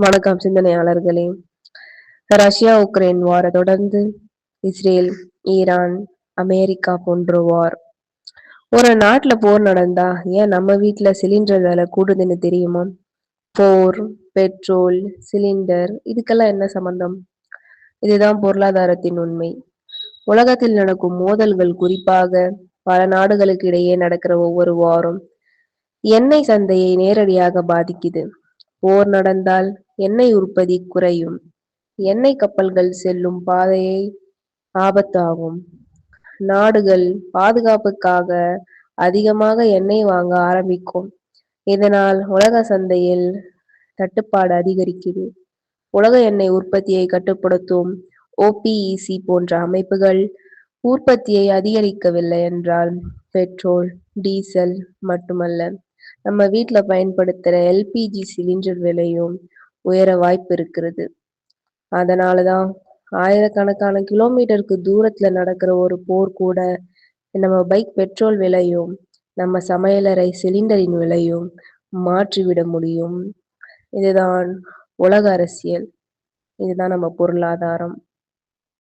வணக்கம் சிந்தனையாளர்களே. Russia Ukraine வார தொடர்ந்து இஸ்ரேல், ஈரான், அமெரிக்கா போன்ற வார். ஒரு நாட்டுல போர் நடந்தா ஏன் நம்ம வீட்ல சிலிண்டர் விலை கூடுதுன்னு தெரியுமா? போர், பெட்ரோல், சிலிண்டர் இதுக்கெல்லாம் என்ன சம்பந்தம்? இதுதான் பொருளாதாரத்தின் உண்மை. உலகத்தில் நடக்கும் மோதல்கள், குறிப்பாக பல நாடுகளுக்கு இடையே நடக்கிற ஒவ்வொரு வாரும் எண்ணெய் சந்தையை நேரடியாக பாதிக்குது. போர் நடந்தால் எண்ணெய் உற்பத்தி குறையும். எண்ணெய் கப்பல்கள் செல்லும் பாதையை ஆபத்தாகும். நாடுகள் பாதுகாப்புக்காக அதிகமாக எண்ணெய் வாங்க ஆரம்பிக்கும். இதனால் உலக சந்தையில் தட்டுப்பாடு அதிகரிக்குது. உலக எண்ணெய் உற்பத்தியை கட்டுப்படுத்தும் OPEC போன்ற அமைப்புகள் உற்பத்தியை அதிகரிக்கவில்லை என்றால் பெட்ரோல், டீசல் மட்டுமல்ல, நம்ம வீட்ல பயன்படுத்துற LPG சிலிண்டர் விலையும் உயர வாய்ப்பு இருக்கிறது. அதனாலதான் ஆயிரக்கணக்கான கிலோமீட்டருக்கு தூரத்துல நடக்கிற ஒரு போர் கூட நம்ம பைக் பெட்ரோல் விலையும் நம்ம சமையலறை சிலிண்டரின் விலையும் மாற்றிவிட முடியும். இதுதான் உலக அரசியல். இதுதான் நம்ம பொருளாதாரம்.